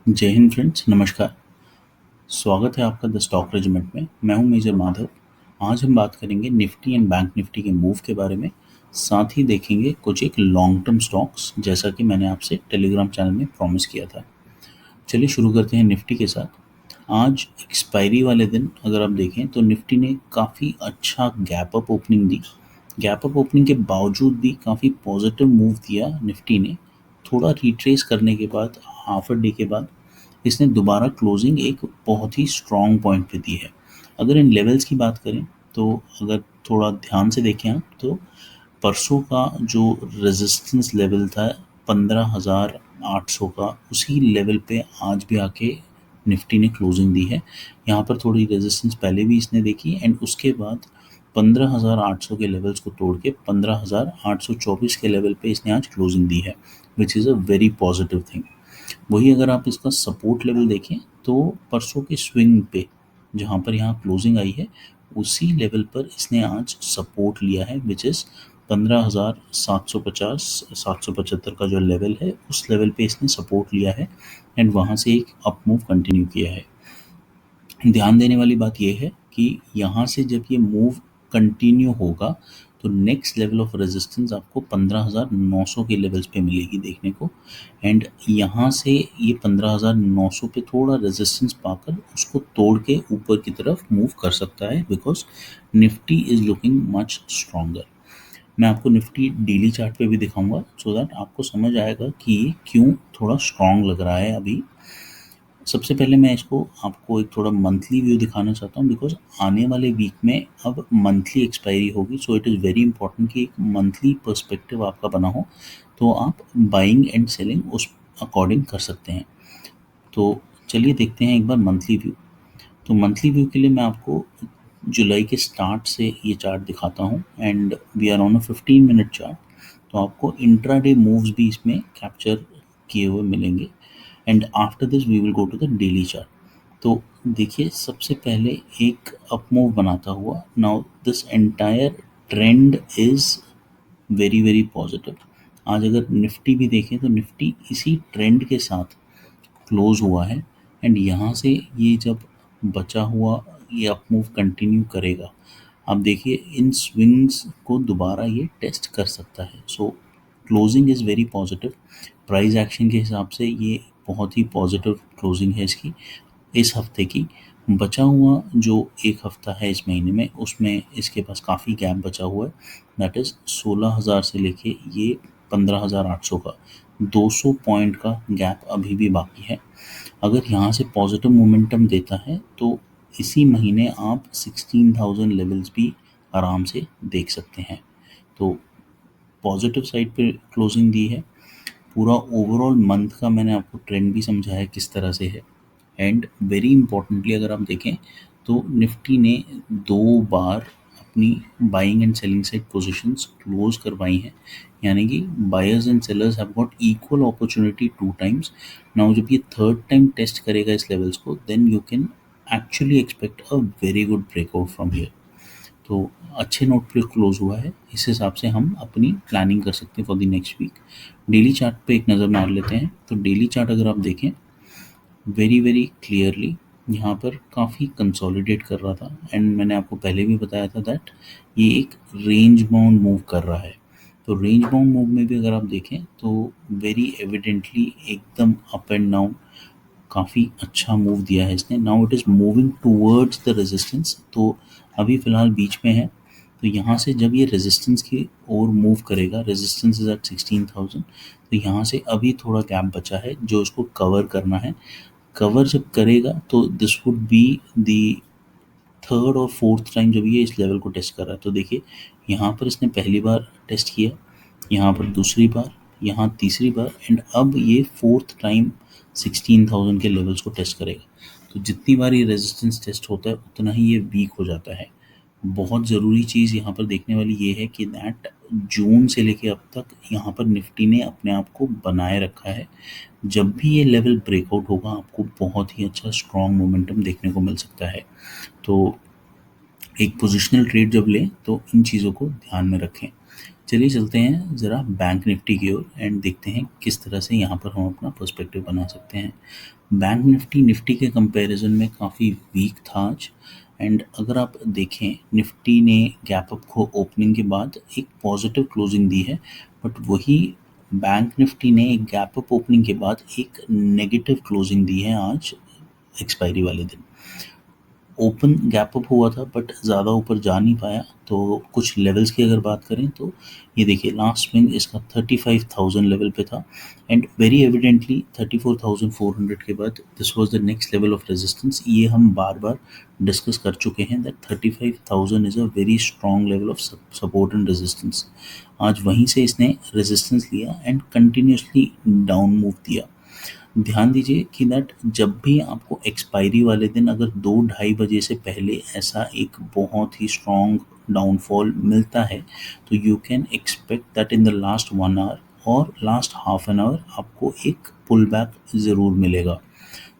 जय हिंद फ्रेंड्स, नमस्कार। स्वागत है आपका द स्टॉक रेजिमेंट में। मैं हूं मेजर माधव। आज हम बात करेंगे निफ्टी एंड बैंक निफ्टी के मूव के बारे में। साथ ही देखेंगे कुछ एक लॉन्ग टर्म स्टॉक्स, जैसा कि मैंने आपसे टेलीग्राम चैनल में प्रॉमिस किया था। चलिए शुरू करते हैं निफ्टी के साथ। आज एक्सपायरी वाले दिन अगर आप देखें तो निफ्टी ने काफ़ी अच्छा गैप अप ओपनिंग दी। गैप अप ओपनिंग के बावजूद भी काफ़ी पॉजिटिव मूव दिया निफ्टी ने। थोड़ा रिट्रेस करने के बाद, हाफ अ डे के बाद, इसने दोबारा क्लोजिंग एक बहुत ही स्ट्रॉन्ग पॉइंट पे दी है। अगर इन लेवल्स की बात करें तो अगर थोड़ा ध्यान से देखें आप तो परसों का जो रेजिस्टेंस लेवल था 15,800 का, उसी लेवल पे आज भी आके निफ्टी ने क्लोजिंग दी है। यहाँ पर थोड़ी रेजिस्टेंस पहले भी इसने देखी एंड उसके बाद 15,800 के लेवल्स को तोड़ के 15,824 के लेवल पे इसने आज क्लोजिंग दी है, which is a very positive thing. वही अगर आप इसका सपोर्ट लेवल देखें तो परसों के स्विंग पे जहाँ पर यहाँ क्लोजिंग आई है, उसी लेवल पर इसने आज सपोर्ट लिया है, विच इज़ 15,750 775 का जो लेवल है, उस लेवल पे इसने सपोर्ट लिया है एंड वहाँ से एक अप मूव कंटिन्यू किया है। ध्यान देने वाली बात यह है कि यहाँ से जब ये मूव कंटिन्यू होगा तो नेक्स्ट लेवल ऑफ रेजिस्टेंस आपको 15,900 के लेवल्स पे मिलेगी देखने को। एंड यहाँ से ये 15,900 पे थोड़ा रेजिस्टेंस पाकर उसको तोड़ के ऊपर की तरफ मूव कर सकता है, because Nifty is looking much stronger. मैं आपको निफ्टी डेली चार्ट पे भी दिखाऊंगा सो दैट आपको समझ आएगा कि ये क्यों थोड़ा स्ट्रॉन्ग लग रहा है अभी। सबसे पहले मैं इसको आपको एक थोड़ा मंथली व्यू दिखाना चाहता हूँ, बिकॉज आने वाले वीक में अब मंथली एक्सपायरी होगी। So it is very important कि एक मंथली पर्सपेक्टिव आपका बना हो, तो आप बाइंग एंड सेलिंग उस अकॉर्डिंग कर सकते हैं। तो चलिए देखते हैं एक बार मंथली व्यू। तो मंथली व्यू के लिए मैं आपको जुलाई के स्टार्ट से ये चार्ट दिखाता हूँ and we are on a 15 minute chart. तो आपको इंट्राडे मूव्स भी इसमें कैप्चर किए हुए मिलेंगे and after this we will go to the daily chart. तो देखिए, सबसे पहले एक अप मूव बनाता हुआ, now this entire trend is very very positive. आज अगर निफ्टी भी देखें तो निफ्टी इसी ट्रेंड के साथ क्लोज हुआ है एंड यहाँ से ये जब बचा हुआ ये अप मूव कंटिन्यू करेगा, आप देखिए इन स्विंग्स को दोबारा ये टेस्ट कर सकता है। सो closing is very positive. Price action के हिसाब से ये बहुत ही पॉजिटिव क्लोजिंग है इसकी। इस हफ्ते की बचा हुआ जो एक हफ्ता है इस महीने में, उसमें इसके पास काफ़ी गैप बचा हुआ है। दैट इज़ 16,000 से लेके ये 15,800 का 200 पॉइंट का गैप अभी भी बाकी है। अगर यहाँ से पॉजिटिव मोमेंटम देता है तो इसी महीने आप 16,000 लेवल्स भी आराम से देख सकते हैं। तो पॉजिटिव साइड पे क्लोजिंग दी है। पूरा ओवरऑल मंथ का मैंने आपको ट्रेंड भी समझाया किस तरह से है। एंड वेरी इंपॉर्टेंटली अगर आप देखें तो निफ्टी ने 2 बार अपनी buying and selling side positions close करवाई हैं, यानी कि buyers and sellers have got equal opportunity 2 times. Now जब ये थर्ड टाइम टेस्ट करेगा इस लेवल्स को, then you can actually expect a very good breakout from here. तो अच्छे नोट पे क्लोज हुआ है, इस हिसाब से हम अपनी प्लानिंग कर सकते हैं for the next week. Daily chart पे एक नज़र मार लेते हैं। तो डेली चार्ट अगर आप देखें वेरी वेरी क्लियरली यहाँ पर काफ़ी कंसोलिडेट कर रहा था एंड मैंने आपको पहले भी बताया था दैट ये एक रेंज बाउंड मूव कर रहा है। तो रेंज बाउंड मूव में भी अगर आप देखें तो वेरी एविडेंटली एकदम अप एंड डाउन काफ़ी अच्छा मूव दिया है इसने। Now it is moving towards the resistance. तो अभी फ़िलहाल बीच में है। तो यहाँ से जब ये रेजिस्टेंस की ओर मूव करेगा, रेजिस्टेंस इज़ एट 16,000, तो यहाँ से अभी थोड़ा गैप बचा है जो इसको कवर करना है। कवर जब करेगा तो this would be the third और फोर्थ टाइम जब ये इस लेवल को टेस्ट कर रहा है। तो देखिए यहाँ पर इसने पहली बार टेस्ट किया, यहाँ पर दूसरी बार, यहाँ तीसरी बार एंड अब ये फोर्थ टाइम 16,000 के लेवल्स को टेस्ट करेगा। तो जितनी बार ये रेजिस्टेंस टेस्ट होता है उतना ही ये वीक हो जाता है। बहुत ज़रूरी चीज़ यहाँ पर देखने वाली ये है कि दैट जून से लेके अब तक यहाँ पर निफ्टी ने अपने आप को बनाए रखा है। जब भी ये लेवल ब्रेकआउट होगा आपको बहुत ही अच्छा स्ट्रॉन्ग मोमेंटम देखने को मिल सकता है। तो एक पोजिशनल ट्रेड जब लें तो इन चीज़ों को ध्यान में रखें। चलिए चलते हैं ज़रा बैंक निफ्टी की ओर एंड देखते हैं किस तरह से यहाँ पर हम अपना पर्सपेक्टिव बना सकते हैं। बैंक निफ्टी निफ्टी के कंपैरिजन में काफ़ी वीक था आज। एंड अगर आप देखें निफ्टी ने गैप अप को ओपनिंग के बाद एक पॉजिटिव क्लोजिंग दी है, बट वही बैंक निफ्टी ने एक गैप अप ओपनिंग के बाद एक नेगेटिव क्लोजिंग दी है आज एक्सपायरी वाले दिन। ओपन गैप अप हुआ था बट ज़्यादा ऊपर जा नहीं पाया। तो कुछ लेवल्स की अगर बात करें तो ये देखिए लास्ट स्विंग इसका 35,000 लेवल पे था एंड वेरी एविडेंटली 34,400 के बाद this was the next level of resistance. ये हम बार बार डिस्कस कर चुके हैं that 35,000 is a very strong level of support and resistance. आज वहीं से इसने रेजिस्टेंस लिया एंड कंटिन्यूसली डाउन मूव दिया। ध्यान दीजिए कि दैट जब भी आपको एक्सपायरी वाले दिन अगर 2-2:30 बजे से पहले ऐसा एक बहुत ही स्ट्रॉन्ग डाउनफॉल मिलता है तो you can expect that in the last 1 hour और लास्ट हाफ एन आवर आपको एक पुल बैक ज़रूर मिलेगा।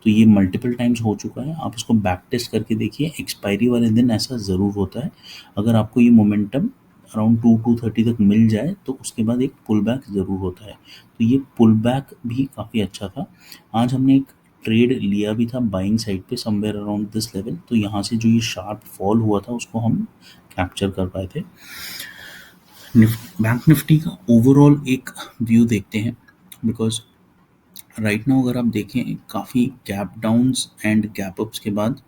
तो ये मल्टीपल टाइम्स हो चुका है, आप इसको बैक टेस्ट करके देखिए। एक्सपायरी वाले दिन ऐसा ज़रूर होता है। अगर आपको ये मोमेंटम अराउंड 2-2:30 तक मिल जाए तो उसके बाद एक पुल बैक ज़रूर होता है। तो ये पुल बैक भी काफ़ी अच्छा था। आज हमने एक ट्रेड लिया भी था बाइंग साइड पे समवेयर अराउंड दिस लेवल, तो यहाँ से जो ये शार्प फॉल हुआ था उसको हम कैप्चर कर पाए थे। बैंक निफ्टी का ओवरऑल एक व्यू देखते हैं, बिकॉज राइट नाउ अगर आप देखें काफ़ी gap downs and gap ups के बाद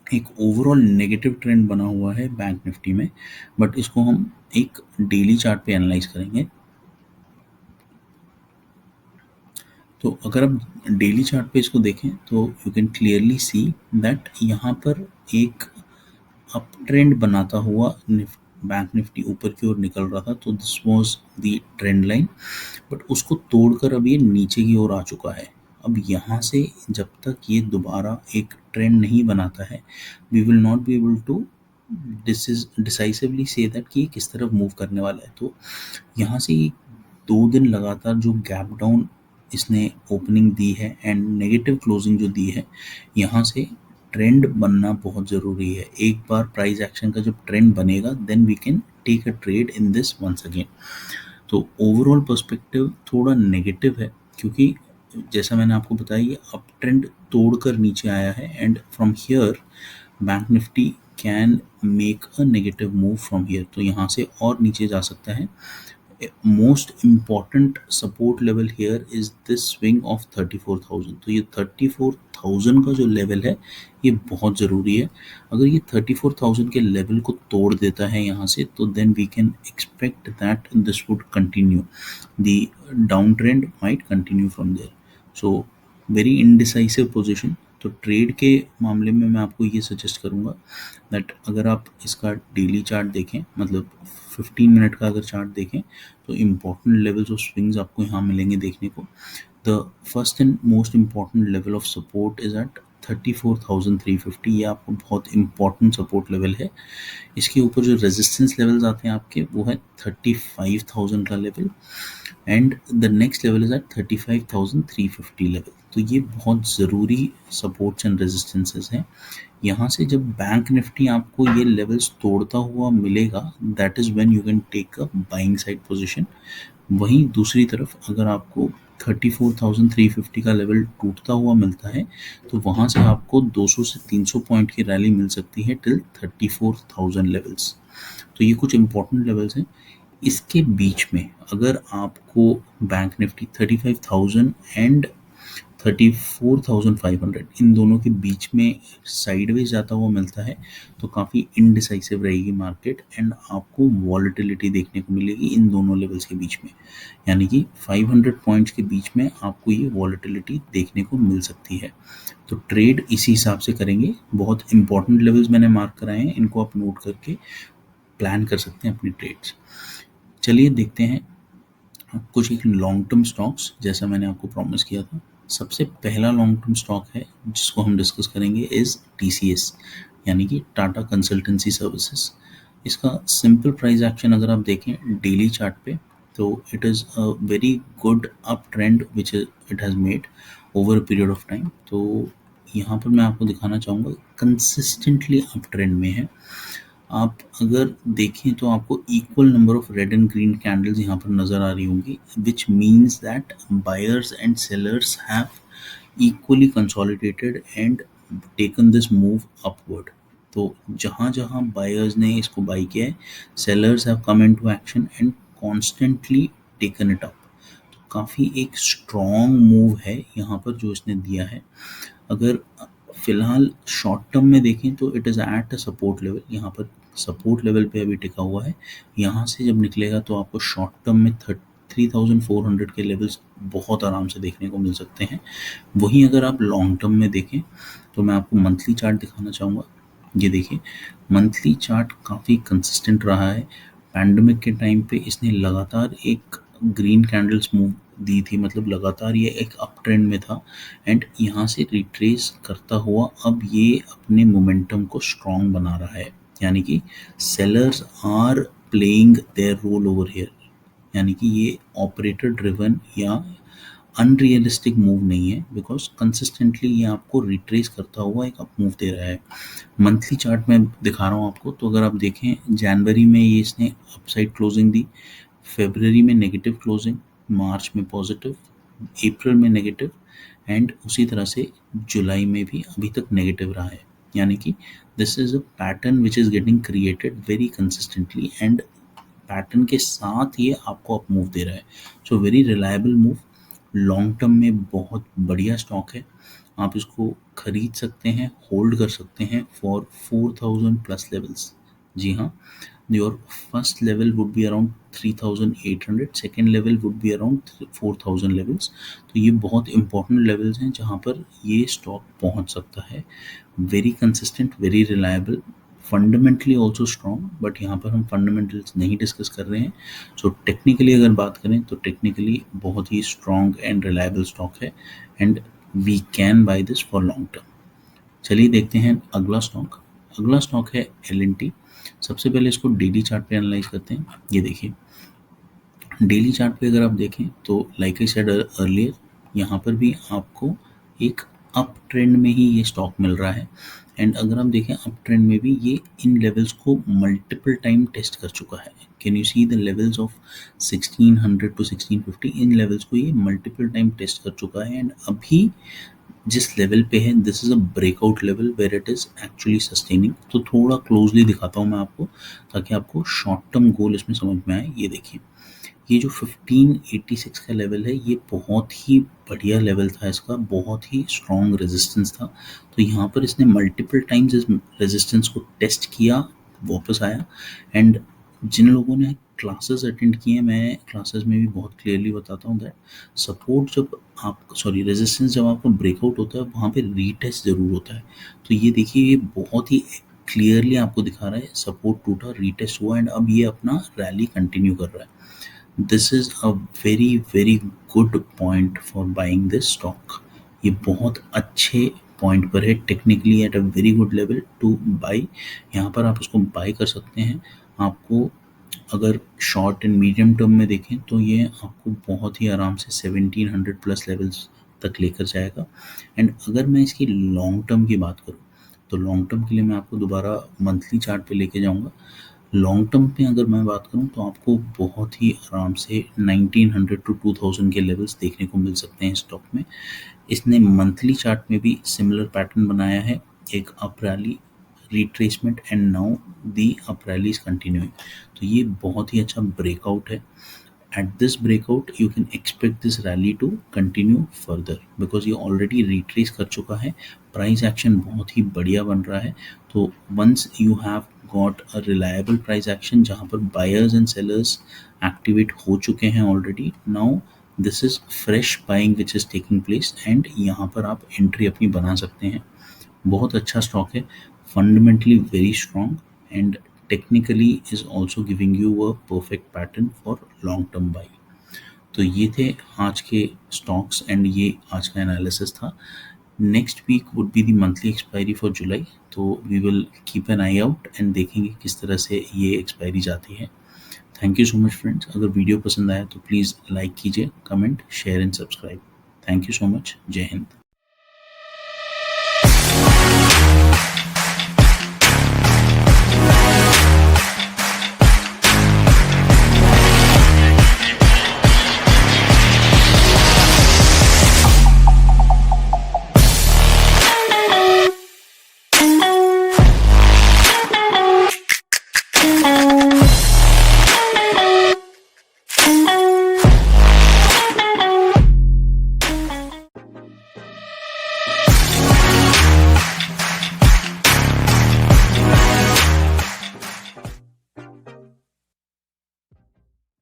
एक ओवरऑल नेगेटिव ट्रेंड बना हुआ है बैंक निफ्टी में। बट इसको हम एक डेली चार्ट पे एनालाइज करेंगे। तो अगर आप डेली चार्ट पे इसको देखें तो you can clearly see that यहाँ पर एक अप ट्रेंड बनाता हुआ बैंक निफ्टी ऊपर की ओर निकल रहा था, तो this was the trend line. But उसको तोड़कर अब ये नीचे की ओर आ चुका है। अब यहाँ से जब तक ये दोबारा एक ट्रेंड नहीं बनाता है we will not be able to decisively say that कि ये किस तरफ मूव करने वाला है। तो यहाँ से 2 दिन लगातार जो गैप डाउन इसने ओपनिंग दी है एंड नेगेटिव क्लोजिंग जो दी है, यहाँ से ट्रेंड बनना बहुत ज़रूरी है। एक बार प्राइस एक्शन का जब ट्रेंड बनेगा then we can take a trade in this once again. तो ओवरऑल पर्सपेक्टिव थोड़ा नेगेटिव है, क्योंकि जैसा मैंने आपको बताया ये अप ट्रेंड तोड़कर नीचे आया है and from here bank Nifty can make a negative move from here. तो यहाँ से और नीचे जा सकता है। Most important support level here is this swing of 34,000। तो ये 34,000 का जो लेवल है ये बहुत ज़रूरी है। अगर ये 34,000 के लेवल को तोड़ देता है यहाँ से तो then we can expect that this would continue, the down trend might continue from there. So very indecisive position. तो ट्रेड के मामले में मैं आपको ये सजेस्ट करूँगा दैट अगर आप इसका डेली चार्ट देखें, मतलब 15 मिनट का अगर चार्ट देखें तो इम्पॉर्टेंट लेवल्स ऑफ स्विंग्स आपको यहाँ मिलेंगे देखने को। The first and most important level of support is at 34,350। ये आपको बहुत इम्पॉर्टेंट सपोर्ट लेवल है। इसके ऊपर जो रेजिस्टेंस लेवल्स आते हैं आपके वो है 35,000 का level and the next level is at 35,350 level. तो ये बहुत ज़रूरी सपोर्ट्स एंड रेजिस्टेंसेस हैं। यहाँ से जब बैंक निफ्टी आपको ये लेवल्स तोड़ता हुआ मिलेगा that is when you can take a buying side position. वहीं दूसरी तरफ अगर आपको 34,350 का लेवल टूटता हुआ मिलता है तो वहाँ से आपको 200 से 300 पॉइंट की रैली मिल सकती है टिल 34,000 लेवल्स। तो ये कुछ इंपॉर्टेंट लेवल्स हैं। इसके बीच में अगर आपको बैंक निफ्टी 35,000 एंड 34,500 इन दोनों के बीच में साइडवेज जाता हुआ मिलता है तो काफ़ी इनडिसाइसिव रहेगी मार्केट एंड आपको वॉलेटिलिटी देखने को मिलेगी इन दोनों लेवल्स के बीच में। यानी कि 500 पॉइंट्स के बीच में आपको ये वॉलेटिलिटी देखने को मिल सकती है। तो ट्रेड इसी हिसाब से करेंगे। बहुत इंपॉर्टेंट लेवल्स मैंने मार्क कराए हैं, इनको आप नोट करके प्लान कर सकते हैं अपनी ट्रेड्स। चलिए देखते हैं कुछ एक लॉन्ग टर्म स्टॉक्स, जैसा मैंने आपको प्रॉमिस किया था। सबसे पहला लॉन्ग टर्म स्टॉक है जिसको हम डिस्कस करेंगे इज़ TCS, यानी कि टाटा कंसल्टेंसी सर्विसेज। इसका सिंपल प्राइस एक्शन अगर आप देखें डेली चार्ट पे तो it is a very good up trend which it has made over a period of time. तो यहाँ पर मैं आपको दिखाना चाहूँगा कंसिस्टेंटली अप ट्रेंड में है। आप अगर देखें तो आपको equal number of red and green candles यहाँ पर नज़र आ रही होंगी, which means that buyers and sellers have equally consolidated and taken this move upward. तो जहाँ जहाँ बायर्स ने इसको बाई किया है, sellers have come into action and constantly taken it up. तो काफ़ी एक स्ट्रॉन्ग मूव है यहाँ पर जो इसने दिया है। अगर फिलहाल शॉर्ट टर्म में देखें तो it is at a support level, यहाँ पर सपोर्ट लेवल पे अभी टिका हुआ है। यहाँ से जब निकलेगा तो आपको शॉर्ट टर्म में 3400 के लेवल्स बहुत आराम से देखने को मिल सकते हैं। वहीं अगर आप लॉन्ग टर्म में देखें तो मैं आपको मंथली चार्ट दिखाना चाहूँगा। ये देखिए, मंथली चार्ट काफ़ी कंसिस्टेंट रहा है। पैंडमिक के टाइम पे इसने लगातार एक ग्रीन कैंडल्स मूव दी थी, मतलब लगातार ये एक अप ट्रेंड में था एंड यहाँ से रिट्रेस करता हुआ अब ये अपने मोमेंटम को स्ट्रॉन्ग बना रहा है। यानी कि sellers are playing their role over here, यानी कि ये ऑपरेटर ड्रिवन या अनरियलिस्टिक मूव नहीं है, बिकॉज कंसिस्टेंटली ये आपको रिट्रेस करता हुआ एक अप मूव दे रहा है। मंथली चार्ट में दिखा रहा हूँ आपको, तो अगर आप देखें जनवरी में ये इसने अपसाइड क्लोजिंग दी, फरवरी में नेगेटिव क्लोजिंग, मार्च में पॉजिटिव, अप्रैल में नेगेटिव एंड उसी तरह से जुलाई में भी अभी तक नेगेटिव रहा है। यानी कि this is a pattern which is getting created very consistently and pattern के साथ ये आपको अप मूव दे रहा है। So very reliable move, long term में बहुत बढ़िया स्टॉक है। आप इसको खरीद सकते हैं, होल्ड कर सकते हैं फॉर 4000 प्लस लेवल्स। जी हाँ, your first level would be around 3800, second level would be around 4000 levels. तो ये बहुत इंपॉर्टेंट लेवल्स हैं जहाँ पर ये स्टॉक पहुँच सकता है। Very consistent, very reliable, fundamentally also strong, but यहाँ पर हम फंडामेंटल्स नहीं डिस्कस कर रहे हैं। सो टेक्निकली अगर बात करें तो टेक्निकली बहुत ही स्ट्रॉन्ग एंड रिलायबल स्टॉक है and we can buy this for long term. चलिए देखते हैं अगला स्टॉक। अगला स्टॉक है एल&टी। सबसे पहले इसको डेली चार्ट पे एनालाइज करते हैं। ये देखिए, डेली चार्ट पे अगर आप देखें तो लाइक आई सेड अर्लियर, यहाँ पर भी आपको एक अप ट्रेंड में ही ये स्टॉक मिल रहा है एंड अगर आप देखें अप ट्रेंड में भी ये इन लेवल्स को मल्टीपल टाइम टेस्ट कर चुका है। Can you see the levels of 1600 to 1650, इन लेवल्स को ये मल्टीपल टाइम टेस्ट कर चुका है एंड अभी जिस लेवल पे है this is a breakout level where it is actually sustaining. तो थोड़ा क्लोजली दिखाता हूँ मैं आपको ताकि आपको शॉर्ट टर्म गोल इसमें समझ में आए। ये देखिए, ये जो 1586 का लेवल है ये बहुत ही बढ़िया लेवल था, इसका बहुत ही स्ट्रॉन्ग रेजिस्टेंस था। तो यहाँ पर इसने मल्टीपल टाइम्स इस रेजिस्टेंस को टेस्ट किया, वापस आया एंड जिन लोगों ने क्लासेस अटेंड किए हैं, मैं क्लासेस में भी बहुत क्लियरली बताता हूँ दैट सपोर्ट जब आप रेजिस्टेंस जब आपका ब्रेकआउट होता है वहाँ पे रीटेस्ट ज़रूर होता है। तो ये देखिए, ये बहुत ही क्लियरली आपको दिखा रहा है, सपोर्ट टूटा, रीटेस्ट हुआ एंड अब ये अपना रैली कंटिन्यू कर रहा है। This is a very good point for buying this stock. ये बहुत अच्छे पॉइंट पर है, technically at a very good level two by. यहाँ पर आप इसको बाई कर सकते हैं। आपको अगर शॉर्ट एंड मीडियम टर्म में देखें तो ये आपको बहुत ही आराम से 1700 प्लस लेवल्स तक लेकर जाएगा एंड अगर मैं इसकी लॉन्ग टर्म की बात करूँ तो लॉन्ग टर्म के लिए मैं आपको दोबारा मंथली चार्ट पे लेके जाऊँगा। लॉन्ग टर्म पे अगर मैं बात करूँ तो आपको बहुत ही आराम से 1900 टू 2000 के लेवल्स देखने को मिल सकते हैं स्टॉक में। इसने मंथली चार्ट में भी सिमिलर पैटर्न बनाया है, एक up rally, retracement and now the up rally is continuing. तो ये बहुत ही अच्छा ब्रेकआउट है। At this breakout you can expect this rally to continue further because ये already retrace कर चुका है, प्राइस एक्शन बहुत ही बढ़िया बन रहा है। तो once you have got a reliable price action जहाँ पर buyers and sellers activate हो चुके हैं already, now this is fresh buying which is taking place and यहाँ पर आप एंट्री अपनी बना सकते हैं। बहुत अच्छा स्टॉक है, fundamentally very strong and technically is also giving you a perfect pattern for long term by. तो ये थे आज के स्टॉक्स एंड ये आज का एनालिसिस था। Next week would be the monthly expiry for July, तो we will keep an eye out and देखेंगे किस तरह से ये एक्सपायरी जाती है। Thank you so much friends. अगर वीडियो पसंद आया तो प्लीज़ लाइक कीजिए, comment, share and subscribe. Thank you so much. जय हिंद।